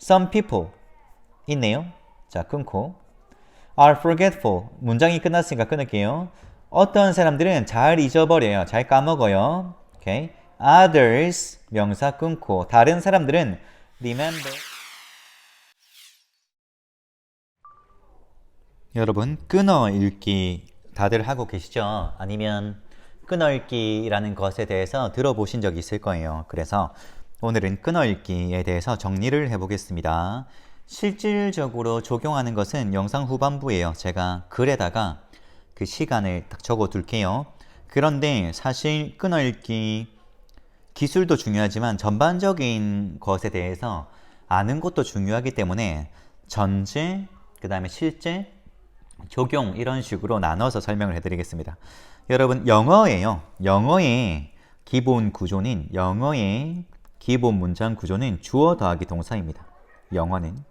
Some people 있네요. 자, 끊고 are forgetful. 문장이 끝났으니까 끊을게요. 어떤 사람들은 잘 잊어버려요. 잘 까먹어요. 오케이. Others 명사 끊고 다른 사람들은 remember. 여러분 끊어 읽기 다들 하고 계시죠? 아니면 끊어 읽기라는 것에 대해서 들어보신 적이 있을 거예요. 그래서 오늘은 끊어 읽기에 대해서 정리를 해보겠습니다. 실질적으로 적용하는 것은 영상 후반부예요. 제가 글에다가 그 시간을 딱 적어 둘게요. 그런데 사실 끊어 읽기 기술도 중요하지만 전반적인 것에 대해서 아는 것도 중요하기 때문에 전제, 그 다음에 실제, 적용 이런 식으로 나눠서 설명을 해드리겠습니다. 여러분 영어예요. 영어의 기본 구조는 영어의 기본 문장 구조는 주어 더하기 동사입니다. 영어는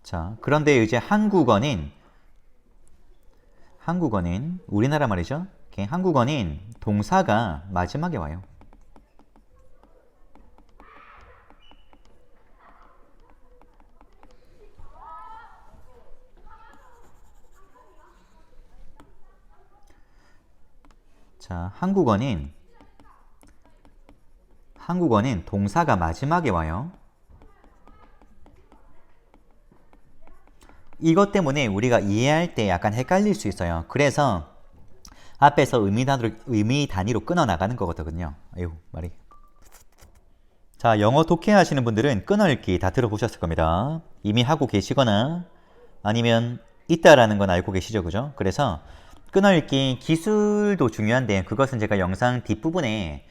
자 그런데 이제 한국어는 우리나라 말이죠. 한국어는 동사가 마지막에 와요. 자, 한국어는 동사가 마지막에 와요. 이것 때문에 우리가 이해할 때 약간 헷갈릴 수 있어요. 그래서 앞에서 의미 단위로 끊어 나가는 거거든요. 아유, 말이. 자, 영어 독해하시는 분들은 끊어 읽기 다 들어보셨을 겁니다. 이미 하고 계시거나 아니면 있다라는 건 알고 계시죠, 그죠? 그래서 끊어 읽기 기술도 중요한데 그것은 제가 영상 뒷부분에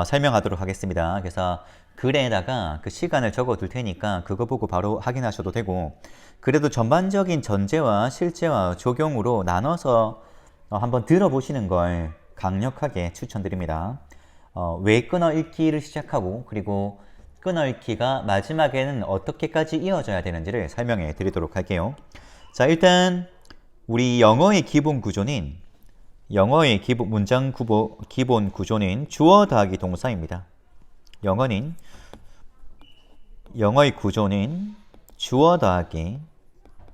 설명하도록 하겠습니다. 그래서 글에다가 그 시간을 적어 둘 테니까 그거 보고 바로 확인하셔도 되고 그래도 전반적인 전제와 실제와 적용으로 나눠서 한번 들어보시는 걸 강력하게 추천드립니다. 왜 끊어 읽기를 시작하고 그리고 끊어 읽기가 마지막에는 어떻게까지 이어져야 되는지를 설명해 드리도록 할게요. 자, 일단 우리 영어의 기본 구조는 문장 기본 구조는 주어 더하기 동사입니다. 영어의 구조는 주어 더하기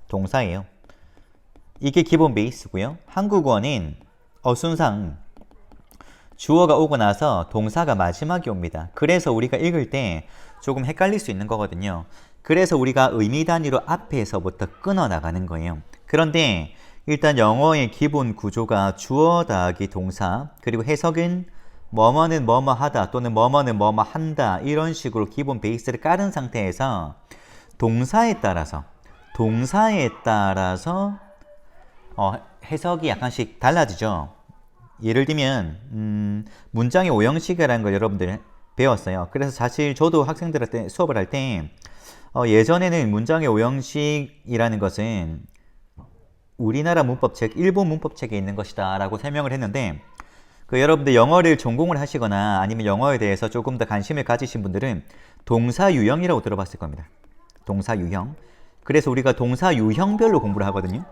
동사예요. 이게 기본 베이스고요. 한국어는 어순상 주어가 오고 나서 동사가 마지막에 옵니다. 그래서 우리가 읽을 때 조금 헷갈릴 수 있는 거거든요. 그래서 우리가 의미 단위로 앞에서부터 끊어 나가는 거예요. 그런데 일단 영어의 기본 구조가 주어 더하기 동사 그리고 해석은 뭐뭐는 뭐뭐 하다 또는 뭐뭐는 뭐뭐 한다 이런 식으로 기본 베이스를 깔은 상태에서 동사에 따라서 해석이 약간씩 달라지죠. 예를 들면 문장의 오형식이라는 걸 여러분들 배웠어요. 그래서 사실 저도 학생들한테 수업을 할 때 예전에는 문장의 오형식이라는 것은 우리나라 문법책, 일본 문법책에 있는 것이다 라고 설명을 했는데 여러분들 영어를 전공을 하시거나 아니면 영어에 대해서 조금 더 관심을 가지신 분들은 동사 유형이라고 들어봤을 겁니다. 동사 유형. 그래서 우리가 동사 유형별로 공부를 하거든요.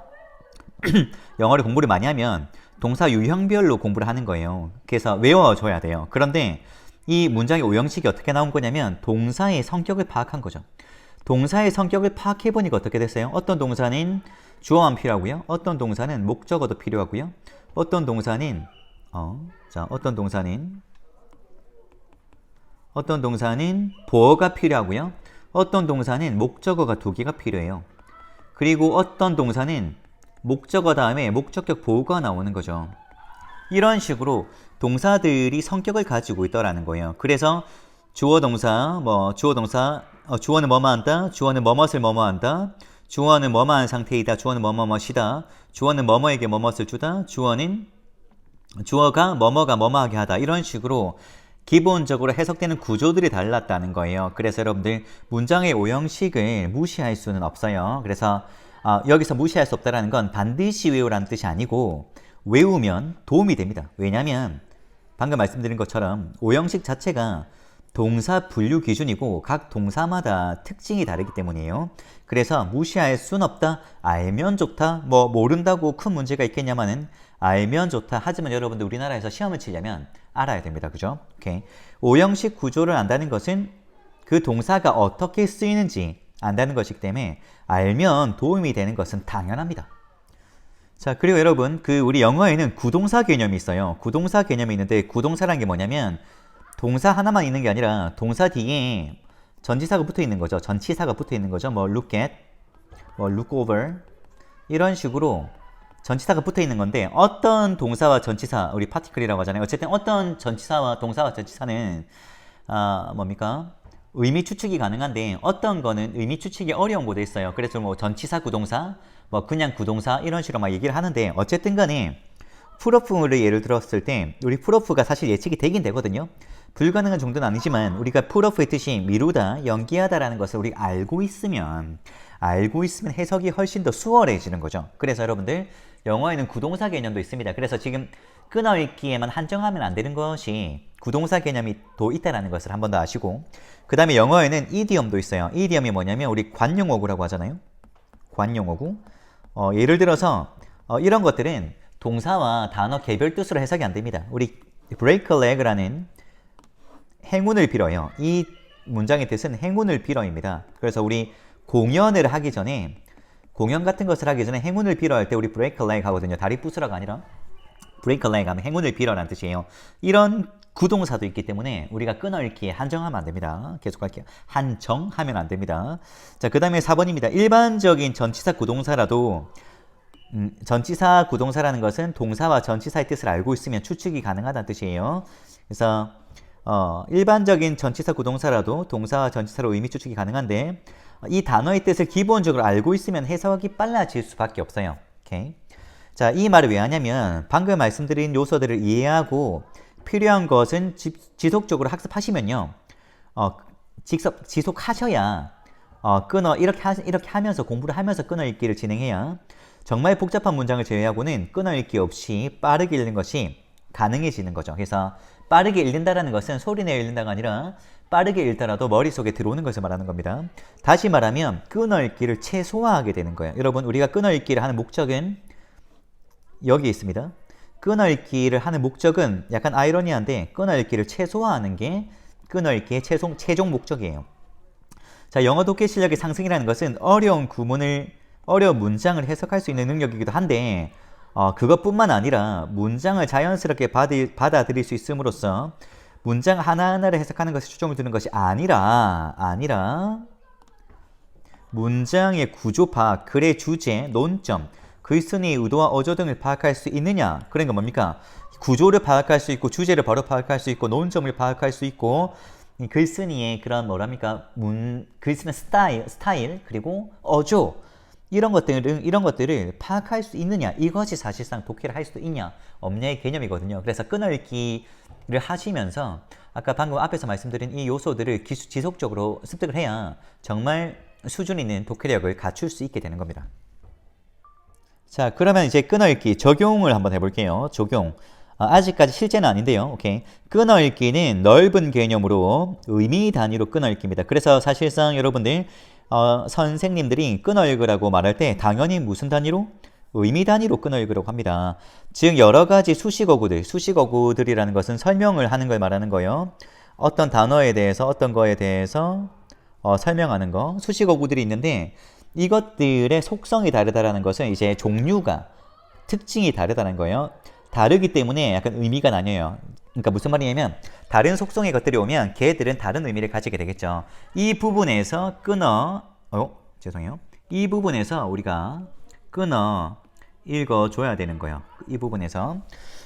영어를 공부를 많이 하면 동사 유형별로 공부를 하는 거예요. 그래서 외워줘야 돼요. 그런데 이 문장의 오형식이 어떻게 나온 거냐면 동사의 성격을 파악한 거죠. 동사의 성격을 파악해보니까 어떻게 됐어요? 어떤 동사는 주어만 필요하고요. 어떤 동사는 목적어도 필요하고요. 어떤 동사는 보어가 필요하고요. 어떤 동사는 목적어가 2개가 필요해요. 그리고 어떤 동사는 목적어 다음에 목적격 보어가 나오는 거죠. 이런 식으로 동사들이 성격을 가지고 있더라는 거예요. 그래서 주어는 뭐뭐 한다. 주어는 뭐뭇을 뭐뭐 한다. 주어는 뭐뭐한 상태이다. 주어는 뭐뭐뭐시다. 주어는 뭐뭐에게 뭐뭇을 주다. 주어가 뭐뭐가 뭐뭐하게 하다. 이런 식으로 기본적으로 해석되는 구조들이 달랐다는 거예요. 그래서 여러분들 문장의 오형식을 무시할 수는 없어요. 그래서 여기서 무시할 수 없다는 건 반드시 외우라는 뜻이 아니고 외우면 도움이 됩니다. 왜냐하면 방금 말씀드린 것처럼 오형식 자체가 동사 분류 기준이고 각 동사마다 특징이 다르기 때문이에요. 그래서 무시할 순 없다. 알면 좋다. 뭐 모른다고 큰 문제가 있겠냐마는 알면 좋다. 하지만 여러분들 우리나라에서 시험을 치려면 알아야 됩니다. 그죠? 오케이. 오형식 구조를 안다는 것은 그 동사가 어떻게 쓰이는지 안다는 것이기 때문에 알면 도움이 되는 것은 당연합니다. 자, 그리고 여러분, 우리 영어에는 구동사 개념이 있어요. 구동사 개념이 있는데 구동사라는 게 뭐냐면 동사 하나만 있는 게 아니라 동사 뒤에 전치사가 붙어 있는 거죠. 전치사가 붙어 있는 거죠. 뭐 look at, 뭐 look over 이런 식으로 전치사가 붙어 있는 건데 어떤 동사와 전치사, 우리 파티클이라고 하잖아요. 어쨌든 어떤 전치사와 동사와 전치사는 뭡니까? 의미 추측이 가능한데 어떤 거는 의미 추측이 어려운 것도 있어요. 그래서 뭐 전치사 구동사, 뭐 그냥 구동사 이런 식으로 막 얘기를 하는데 어쨌든 간에 풀오프를 예를 들었을 때 우리 풀오프가 사실 예측이 되긴 되거든요. 불가능한 정도는 아니지만 우리가 풀오프의 뜻이 미루다, 연기하다라는 것을 우리가 알고 있으면 해석이 훨씬 더 수월해지는 거죠. 그래서 여러분들 영어에는 구동사 개념도 있습니다. 그래서 지금 끊어읽기에만 한정하면 안 되는 것이 구동사 개념이 또 있다는 것을 한 번 더 아시고 그 다음에 영어에는 이디엄도 있어요. 이디엄이 뭐냐면 우리 관용어구라고 하잖아요. 관용어구. 예를 들어서 이런 것들은 동사와 단어 개별 뜻으로 해석이 안 됩니다. 우리 break a leg라는 행운을 빌어요. 이 문장의 뜻은 행운을 빌어입니다. 그래서 우리 공연 같은 것을 하기 전에 행운을 빌어 할 때 우리 break a leg 하거든요. 다리 부수라가 아니라 break a leg 하면 행운을 빌어라는 뜻이에요. 이런 구동사도 있기 때문에 우리가 끊어읽기에 한정하면 안 됩니다. 계속 할게요. 한정하면 안 됩니다. 자, 그 다음에 4번입니다. 일반적인 전치사 구동사라도 전치사 구동사라는 것은 동사와 전치사의 뜻을 알고 있으면 추측이 가능하다는 뜻이에요. 그래서 일반적인 전치사 구동사라도 동사와 전치사로 의미 추측이 가능한데 이 단어의 뜻을 기본적으로 알고 있으면 해석이 빨라질 수밖에 없어요. 오케이. 자, 이 말을 왜 하냐면 방금 말씀드린 요소들을 이해하고 필요한 것은 지속적으로 학습하시면요. 지속하셔야 이렇게 하면서 공부를 하면서 끊어읽기를 진행해야 정말 복잡한 문장을 제외하고는 끊어읽기 없이 빠르게 읽는 것이 가능해지는 거죠. 그래서 빠르게 읽는다라는 것은 소리내어 읽는다가 아니라 빠르게 읽더라도 머릿속에 들어오는 것을 말하는 겁니다. 다시 말하면 끊어읽기를 최소화하게 되는 거예요. 여러분, 우리가 끊어읽기를 하는 목적은 여기 있습니다. 끊어읽기를 하는 목적은 약간 아이러니한데 끊어읽기를 최소화하는 게 끊어읽기의 최종 목적이에요. 자, 영어 독해 실력의 상승이라는 것은 어려운 문장을 해석할 수 있는 능력이기도 한데 그것뿐만 아니라 문장을 자연스럽게 받아들일 수 있음으로써 문장 하나하나를 해석하는 것에 초점을 두는 것이 아니라 문장의 구조 파악, 글의 주제, 논점, 글쓴이의 의도와 어조 등을 파악할 수 있느냐. 그러니까 뭡니까? 구조를 파악할 수 있고 주제를 바로 파악할 수 있고 논점을 파악할 수 있고 글쓴이의 그런 글쓰는 스타일 그리고 어조 이런 것들을 파악할 수 있느냐. 이것이 사실상 독해를 할 수도 있냐 없냐의 개념이거든요. 그래서 끊어읽기를 하시면서 아까 방금 앞에서 말씀드린 이 요소들을 지속적으로 습득을 해야 정말 수준 있는 독해력을 갖출 수 있게 되는 겁니다. 자, 그러면 이제 끊어읽기 적용을 한번 해볼게요. 적용. 아직까지 실제는 아닌데요. 오케이. 끊어읽기는 넓은 개념으로 의미 단위로 끊어읽기입니다. 그래서 사실상 여러분들 선생님들이 끊어읽으라고 말할 때 당연히 무슨 단위로? 의미 단위로 끊어읽으라고 합니다. 즉 여러 가지 수식어구들이라는 것은 설명을 하는 걸 말하는 거예요. 어떤 단어에 대해서 어떤 거에 대해서 설명하는 거. 수식어구들이 있는데 이것들의 속성이 다르다라는 것은 이제 종류가 특징이 다르다는 거예요. 다르기 때문에 약간 의미가 나뉘어요. 그러니까 무슨 말이냐면 다른 속성의 것들이 오면 걔들은 다른 의미를 가지게 되겠죠. 이 부분에서 이 부분에서 우리가 끊어 읽어줘야 되는 거예요. 이 부분에서.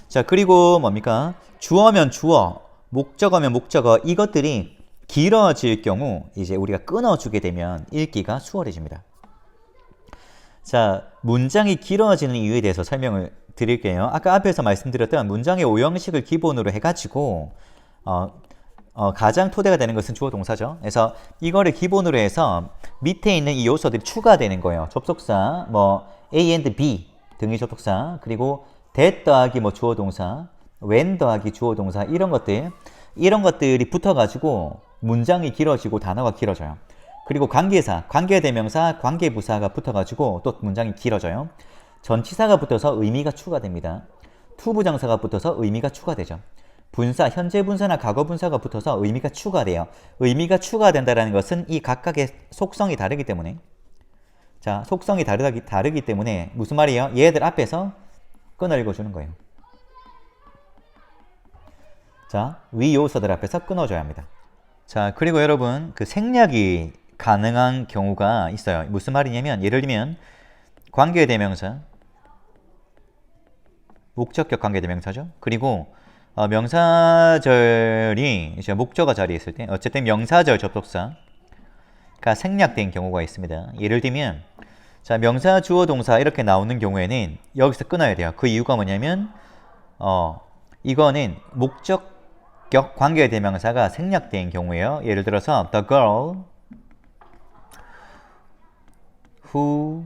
자, 그리고 뭡니까? 주어면 주어, 목적어면 목적어 이것들이 길어질 경우 이제 우리가 끊어주게 되면 읽기가 수월해집니다. 자, 문장이 길어지는 이유에 대해서 설명을 드릴게요. 아까 앞에서 말씀드렸던 문장의 오형식을 기본으로 해가지고 가장 토대가 되는 것은 주어 동사죠. 그래서 이거를 기본으로 해서 밑에 있는 이 요소들이 추가되는 거예요. 접속사, A and B 등의 접속사, 그리고 that 더하기 주어 동사, when 더하기 주어 동사 이런 것들이 붙어가지고 문장이 길어지고 단어가 길어져요. 그리고 관계사, 관계대명사, 관계부사가 붙어가지고 또 문장이 길어져요. 전치사가 붙어서 의미가 추가됩니다. 투부정사가 붙어서 의미가 추가되죠. 분사, 현재 분사나 과거 분사가 붙어서 의미가 추가돼요. 의미가 추가된다는 것은 이 각각의 속성이 다르기 때문에 자, 속성이 다르기 때문에 무슨 말이에요? 얘들 앞에서 끊어 읽어주는 거예요. 자, 위 요소들 앞에서 끊어줘야 합니다. 자, 그리고 여러분 그 생략이 가능한 경우가 있어요. 무슨 말이냐면 예를 들면 관계대명사, 목적격 관계대명사죠. 그리고 명사절이 이제 목적어 자리에 있을 때 어쨌든 명사절 접속사가 생략된 경우가 있습니다. 예를 들면 자, 명사, 주어, 동사 이렇게 나오는 경우에는 여기서 끊어야 돼요. 그 이유가 뭐냐면 이거는 목적격 관계대명사가 생략된 경우예요. 예를 들어서 the girl who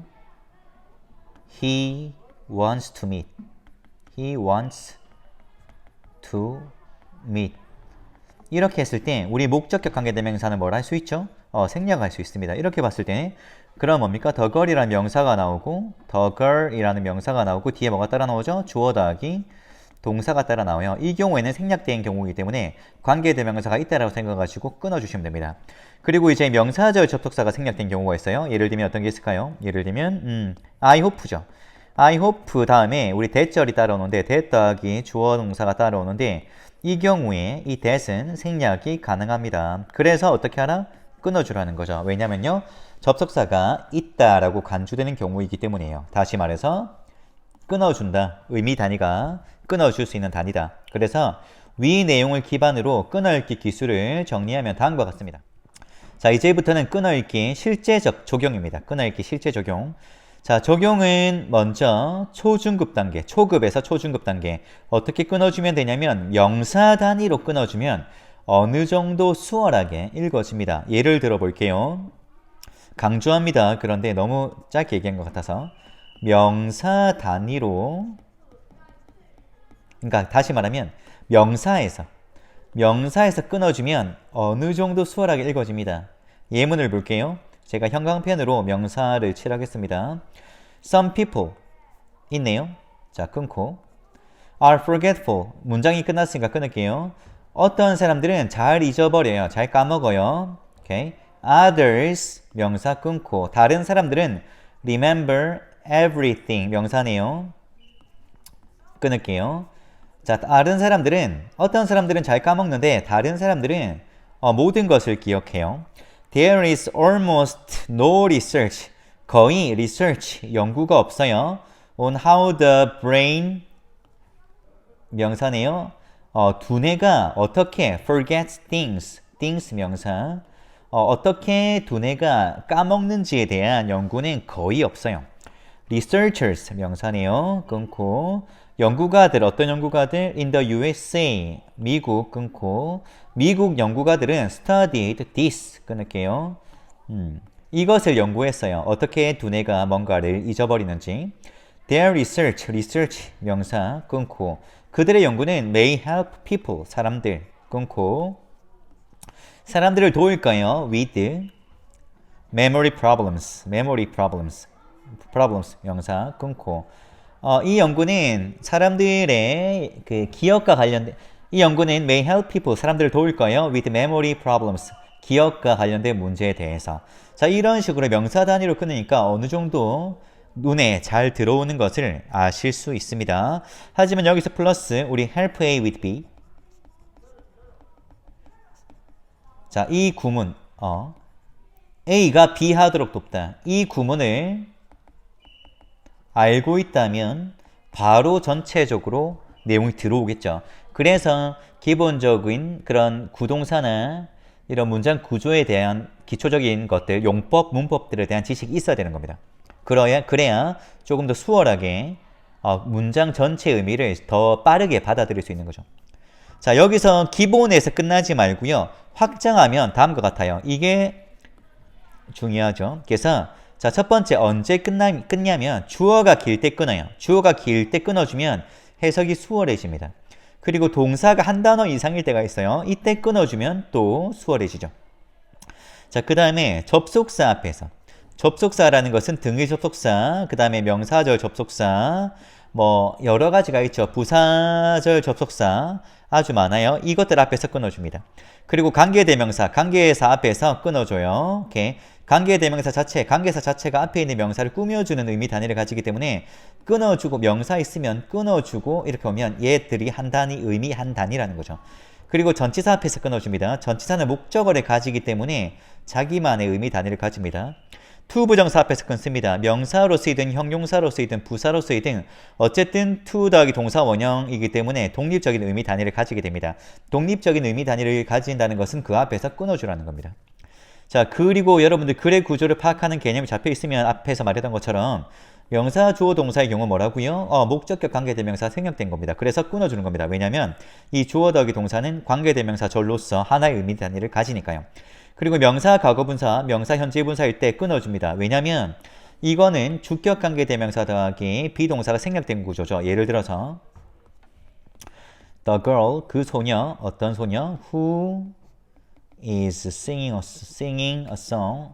he wants to meet. He wants to meet. 이렇게 했을 때 우리 목적격 관계대명사는 뭘 할 수 있죠? 생략할 수 있습니다. 이렇게 봤을 때 그럼 뭡니까? the girl이라는 명사가 나오고 the girl이라는 명사가 나오고 뒤에 뭐가 따라 나오죠? 주어 더하기 동사가 따라 나와요. 이 경우에는 생략된 경우이기 때문에 관계대명사가 있다라고 생각하시고 끊어주시면 됩니다. 그리고 이제 명사절 접속사가 생략된 경우가 있어요. 예를 들면 어떤 게 있을까요? 예를 들면 I hope죠. I hope 다음에 우리 that절이 따라오는데 that 더하기 주어 동사가 따라오는데 이 경우에 이 that은 생략이 가능합니다. 그래서 어떻게 하나? 끊어주라는 거죠. 왜냐면요. 접속사가 있다라고 간주되는 경우이기 때문이에요. 다시 말해서 끊어준다. 의미 단위가 끊어줄 수 있는 단위다. 그래서 위 내용을 기반으로 끊어읽기 기술을 정리하면 다음과 같습니다. 자, 이제부터는 끊어읽기 실제적 적용입니다. 끊어읽기 실제 적용. 자, 적용은 먼저 초중급 단계, 초급에서 초중급 단계. 어떻게 끊어주면 되냐면 명사 단위로 끊어주면 어느 정도 수월하게 읽어집니다. 예를 들어 볼게요. 강조합니다. 그런데 너무 짧게 얘기한 것 같아서 명사 단위로, 그러니까 다시 말하면 명사에서 끊어주면 어느 정도 수월하게 읽어집니다. 예문을 볼게요. 제가 형광펜으로 명사를 칠하겠습니다. Some people 있네요. 자, 끊고 are forgetful. 문장이 끝났으니까 끊을게요. 어떤 사람들은 잘 잊어버려요. 잘 까먹어요. 오케이. Others 명사 끊고 다른 사람들은 remember everything 명사네요. 끊을게요. 자, 다른 사람들은 어떤 사람들은 잘 까먹는데 다른 사람들은 모든 것을 기억해요. There is almost no research. 거의 research 연구가 없어요. On how the brain 명사네요. 두뇌가 어떻게 forgets things 명사. 어떻게 두뇌가 까먹는지에 대한 연구는 거의 없어요. Researchers 명사네요. 끊고 연구가들 어떤 연구가들? In the USA 미국 끊고 미국 연구가들은 studied this 끊을게요. 이것을 연구했어요. 어떻게 두뇌가 뭔가를 잊어버리는지. Their research 명사 끊고 그들의 연구는 may help people 사람들 끊고 사람들을 도울까요? with memory problems 명사 끊고 이 연구는 사람들의 그 기억과 관련된 이 연구는 may help people 사람들을 도울까요? with memory problems 기억과 관련된 문제에 대해서. 자, 이런 식으로 명사 단위로 끊으니까 어느 정도 눈에 잘 들어오는 것을 아실 수 있습니다. 하지만 여기서 플러스 우리 help A with B. 자, 이 구문 A가 B 하도록 돕다. 이 구문을 알고 있다면 바로 전체적으로 내용이 들어오겠죠. 그래서 기본적인 그런 구동사나 이런 문장 구조에 대한 기초적인 것들, 용법, 문법들에 대한 지식이 있어야 되는 겁니다. 그래야 조금 더 수월하게 문장 전체 의미를 더 빠르게 받아들일 수 있는 거죠. 자, 여기서 기본에서 끝나지 말고요. 확장하면 다음과 같아요. 이게 중요하죠. 그래서 자, 첫 번째 언제 끊냐면 주어가 길 때 끊어요. 주어가 길 때 끊어주면 해석이 수월해집니다. 그리고 동사가 한 단어 이상일 때가 있어요. 이때 끊어주면 또 수월해지죠. 자, 그 다음에 접속사 앞에서 접속사라는 것은 등의 접속사, 그 다음에 명사절 접속사, 뭐 여러 가지가 있죠. 부사절 접속사 아주 많아요. 이것들 앞에서 끊어줍니다. 그리고 관계대명사, 관계사 앞에서 끊어줘요. 오케이. 관계대명사 자체, 관계사 자체가 앞에 있는 명사를 꾸며주는 의미 단위를 가지기 때문에 끊어주고 명사 있으면 끊어주고 이렇게 오면 얘들이 한 단위, 의미 한 단위라는 거죠. 그리고 전치사 앞에서 끊어줍니다. 전치사는 목적어를 가지기 때문에 자기만의 의미 단위를 가집니다. to 부정사 앞에서 끊습니다. 명사로 쓰이든 형용사로 쓰이든 부사로 쓰이든 어쨌든 to 더하기 동사 원형이기 때문에 독립적인 의미 단위를 가지게 됩니다. 독립적인 의미 단위를 가진다는 것은 그 앞에서 끊어주라는 겁니다. 자, 그리고 여러분들 글의 구조를 파악하는 개념이 잡혀 있으면 앞에서 말했던 것처럼 명사, 주어, 동사의 경우 뭐라고요? 목적격 관계대명사 생략된 겁니다. 그래서 끊어주는 겁니다. 왜냐하면 이 주어 더하기 동사는 관계대명사절로서 하나의 의미 단위를 가지니까요. 그리고 명사, 과거분사, 명사, 현재분사일 때 끊어줍니다. 왜냐하면 이거는 주격 관계대명사 더하기 비동사가 생략된 구조죠. 예를 들어서 The girl, 그 소녀, 어떤 소녀? Who is singing a song,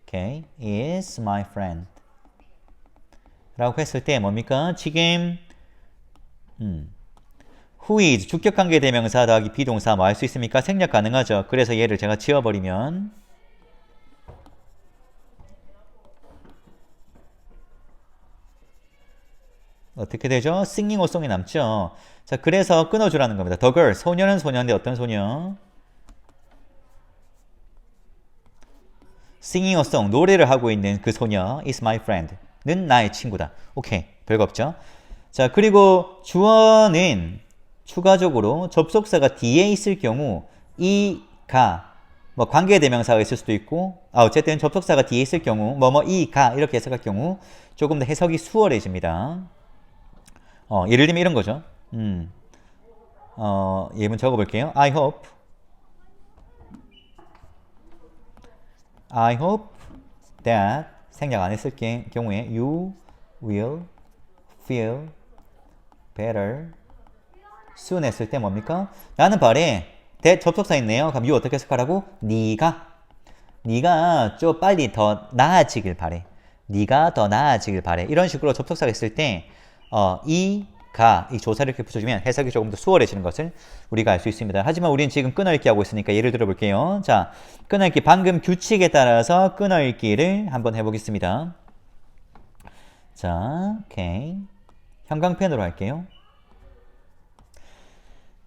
okay, is my friend. 라고 했을 때 뭡니까? 지금 who is 주격관계대명사 더하기 비동사 뭐 할 수 있습니까? 생략 가능하죠. 그래서 얘를 제가 지워버리면 어떻게 되죠? singing a song이 남죠. 자, 그래서 끊어주라는 겁니다. The girl, 소녀는 소녀인데 어떤 소녀? singing a song, 노래를 하고 있는 그 소녀 is my friend, 는 나의 친구다. 오케이, 별거 없죠. 자, 그리고 주어는 추가적으로 접속사가 뒤에 있을 경우 이, 가, 뭐 관계대명사가 있을 수도 있고 어쨌든 접속사가 뒤에 있을 경우 뭐뭐 이, 가 이렇게 해석할 경우 조금 더 해석이 수월해집니다. 예를 들면 이런 거죠. 예문 적어볼게요. I hope that 생략 안 했을 경우에 you will feel better soon 했을 때 뭡니까? 나는 바래. that 접속사 있네요. 그럼 you 어떻게 해석하라고? 네가 좀 빨리 더 나아지길 바래. 네가 더 나아지길 바래. 이런 식으로 접속사가 있을 때 이 조사를 이렇게 붙여주면 해석이 조금 더 수월해지는 것을 우리가 알 수 있습니다. 하지만 우리는 지금 끊어읽기 하고 있으니까 예를 들어볼게요. 자, 끊어읽기 방금 규칙에 따라서 끊어읽기를 한번 해보겠습니다. 자, 오케이. 형광펜으로 할게요.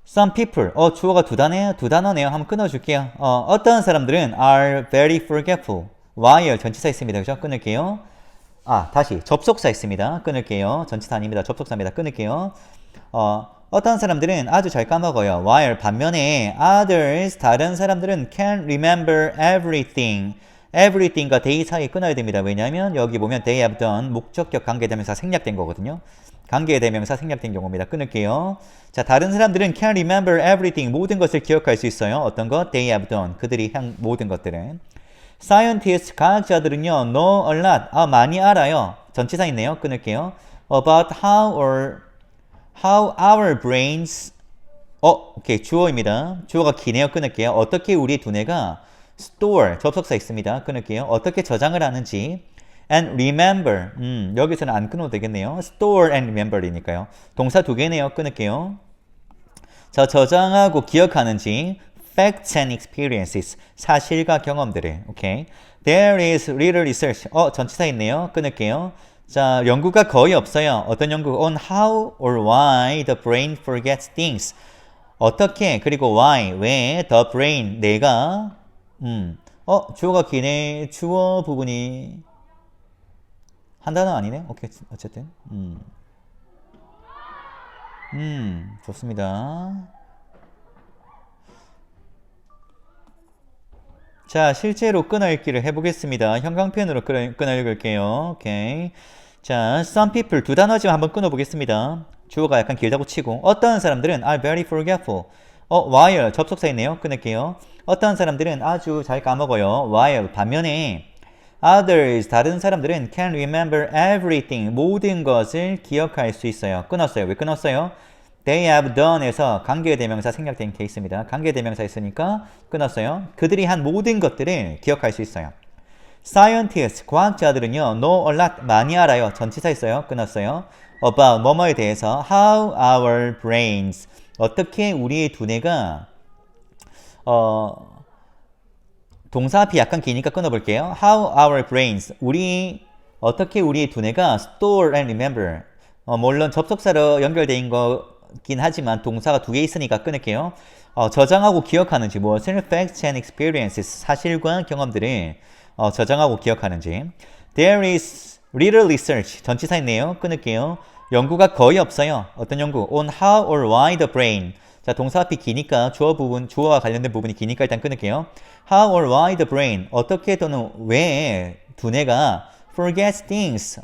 Some people, 주어가 두 단어네요. 한번 끊어줄게요. 어떤 사람들은 are very forgetful. while 전치사 있습니다. 그죠? 끊을게요. 다시 접속사 있습니다. 끊을게요. 전치사 아닙니다. 접속사입니다. 끊을게요. 어떤 사람들은 아주 잘 까먹어요. while 반면에 others 다른 사람들은 can remember everything. everything과 they 사이에 끊어야 됩니다. 왜냐하면 여기 보면 they have done 목적격 관계대명사 생략된 거거든요. 관계대명사 생략된 경우입니다. 끊을게요. 자, 다른 사람들은 can remember everything. 모든 것을 기억할 수 있어요. 어떤 것? they have done. 그들이 한 모든 것들은. scientists, 과학자들은요, know a lot, 많이 알아요. 전치사 있네요. 끊을게요. about how our brains, 오케이, 주어입니다. 주어가 기네요. 끊을게요. 어떻게 우리 두뇌가 store, 접속사 있습니다. 끊을게요. 어떻게 저장을 하는지. and remember, 여기서는 안 끊어도 되겠네요. store and remember이니까요. 동사 두 개네요. 끊을게요. 자, 저장하고 기억하는지. facts and experiences, 사실과 경험들을. 오케이. There is little research. 전치사 있네요. 끊을게요. 자, 연구가 거의 없어요. 어떤 연구? On how or why the brain forgets things. 어떻게, 그리고 why, 왜, the brain, 뇌가, 주어가 기네. 주어 부분이 한 단어 아니네? 오케이, 어쨌든. 좋습니다. 자, 실제로 끊어읽기를 해보겠습니다. 형광펜으로 끊어읽을게요. 오케이. 자, some people 두 단어지만 한번 끊어보겠습니다. 주어가 약간 길다고 치고 어떤 사람들은 are very forgetful. while 접속사 있네요. 끊을게요. 어떤 사람들은 아주 잘 까먹어요. while 반면에 others 다른 사람들은 can remember everything. 모든 것을 기억할 수 있어요. 끊었어요. 왜 끊었어요? They have done에서 관계대명사 생략된 케이스입니다. 관계대명사 있으니까 끊었어요. 그들이 한 모든 것들을 기억할 수 있어요. Scientists, 과학자들은요, know a lot, 많이 알아요. 전치사 있어요. 끊었어요. About, 뭐뭐에 대해서, how our brains, 어떻게 우리의 두뇌가, 동사 앞이 약간 기니까 끊어볼게요. How our brains, 어떻게 우리의 두뇌가 store and remember, 물론 접속사로 연결된 거긴 하지만 동사가 두 개 있으니까 끊을게요. 저장하고 기억하는지, 무엇을? Facts and experiences, 사실과 경험들을 저장하고 기억하는지. There is little research, 전치사 있네요. 끊을게요. 연구가 거의 없어요. 어떤 연구? On how or why the brain. 자, 동사 앞이 기니까 주어와 관련된 부분이 기니까 일단 끊을게요. How or why the brain. 어떻게 또는 왜 두뇌가 forgets things.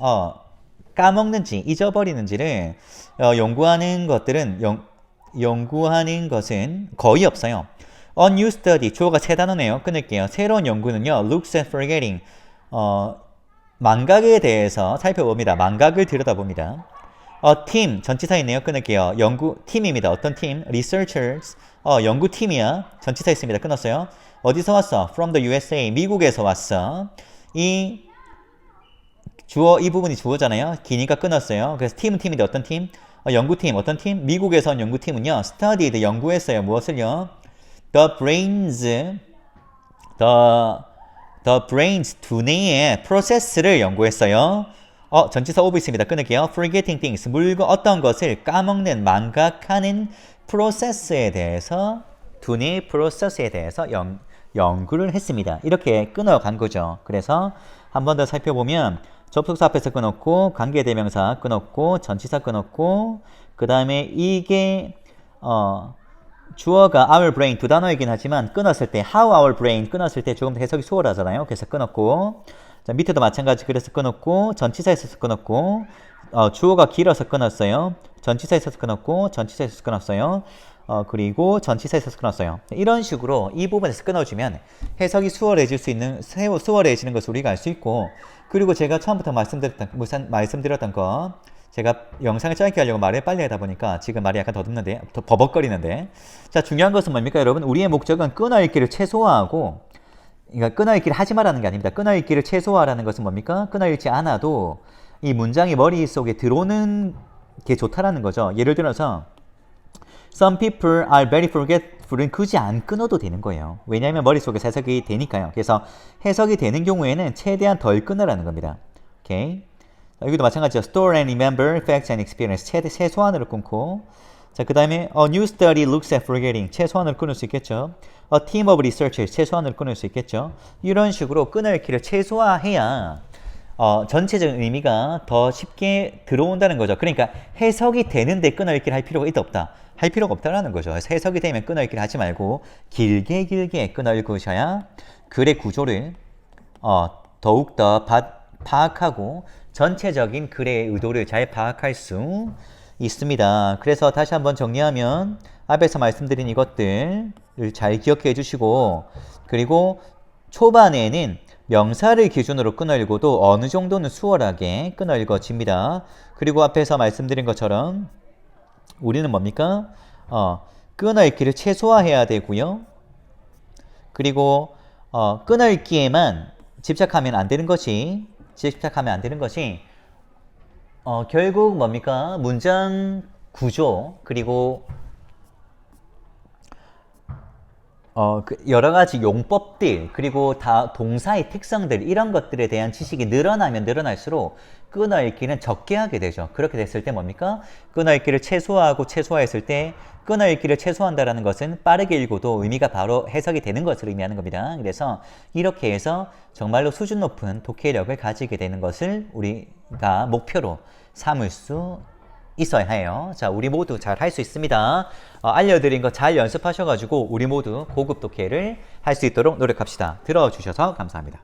까먹는지, 잊어버리는지를 연구하는 것은 거의 없어요. A new study, 주어가 세 단어네요. 끊을게요. 새로운 연구는요, looks at forgetting, 망각에 대해서 살펴봅니다. 망각을 들여다봅니다. A team, 전치사 있네요. 끊을게요. 팀입니다. 어떤 팀? Researchers, 연구팀이야. 전치사 있습니다. 끊었어요. 어디서 왔어? From the USA, 미국에서 왔어. 이 부분이 주어잖아요. 기니까 끊었어요. 그래서 팀은 팀인데 어떤 팀? 연구팀, 어떤 팀? 미국에서 온 연구팀은요, studied, 연구했어요. 무엇을요? The brains, 두뇌의 process를 연구했어요. 전치사 오브 있습니다. 끊을게요. Forgetting things, 어떤 것을 까먹는, 망각하는 process에 대해서, 두뇌의 process에 대해서 연구를 했습니다. 이렇게 끊어간 거죠. 그래서 한 번 더 살펴보면 접속사 앞에서 끊었고, 관계대명사 끊었고, 전치사 끊었고, 그 다음에 이게 주어가 our brain 두 단어이긴 하지만 끊었을 때 how our brain 끊었을 때 조금 더 해석이 수월하잖아요. 그래서 끊었고, 자, 밑에도 마찬가지. 그래서 끊었고, 전치사 있어서 끊었고, 주어가 길어서 끊었어요. 전치사 있어서 끊었고, 전치사 있어서 끊었어요. 그리고 전치사 있어서 끊었어요. 이런 식으로 이 부분에서 끊어주면 해석이 수월해지는 것을 우리가 알 수 있고, 그리고 제가 처음부터 말씀드렸던 거, 제가 영상을 짧게 하려고 말을 빨리 하다 보니까 지금 말이 약간 더듬는데, 더 버벅거리는데. 자, 중요한 것은 뭡니까, 여러분? 우리의 목적은 끊어읽기를 최소화하고, 그러니까 끊어읽기를 하지 말라는 게 아닙니다. 끊어읽기를 최소화하라는 것은 뭡니까? 끊어읽지 않아도 이 문장이 머릿속에 들어오는 게 좋다라는 거죠. 예를 들어서 Some people are very forgetful은 굳이 안 끊어도 되는 거예요. 왜냐하면 머릿속에 해석이 되니까요. 그래서 해석이 되는 경우에는 최대한 덜 끊으라는 겁니다. 오케이. 여기도 마찬가지죠. Store and remember facts and experience. 최소한으로 끊고. 자, 그 다음에 A new study looks at forgetting. 최소한으로 끊을 수 있겠죠. A team of researchers. 최소한으로 끊을 수 있겠죠. 이런 식으로 끊을기를 최소화해야 전체적인 의미가 더 쉽게 들어온다는 거죠. 그러니까 해석이 되는데 끊어읽기를 할 필요가 있다 없다? 할 필요가 없다라는 거죠. 해석이 되면 끊어읽기를 하지 말고 길게 끊어읽으셔야 글의 구조를 더욱더 파악하고 전체적인 글의 의도를 잘 파악할 수 있습니다. 그래서 다시 한번 정리하면 앞에서 말씀드린 이것들을 잘 기억해 주시고, 그리고 초반에는 명사를 기준으로 끊어읽어도 어느 정도는 수월하게 끊어읽어집니다. 그리고 앞에서 말씀드린 것처럼 우리는 뭡니까? 끊어읽기를 최소화해야 되고요. 그리고 끊어읽기에만 집착하면 안 되는 것이 결국 뭡니까? 문장 구조, 그리고 여러 가지 용법들, 그리고 다 동사의 특성들, 이런 것들에 대한 지식이 늘어나면 늘어날수록 끊어읽기는 적게 하게 되죠. 그렇게 됐을 때 뭡니까? 끊어읽기를 최소화했을 때, 끊어읽기를 최소화한다는 것은 빠르게 읽어도 의미가 바로 해석이 되는 것을 의미하는 겁니다. 그래서 이렇게 해서 정말로 수준 높은 독해력을 가지게 되는 것을 우리가 목표로 삼을 수 있어야 해요. 자, 우리 모두 잘 할 수 있습니다. 알려드린 거 잘 연습하셔가지고 우리 모두 고급 독해를 할 수 있도록 노력합시다. 들어주셔서 감사합니다.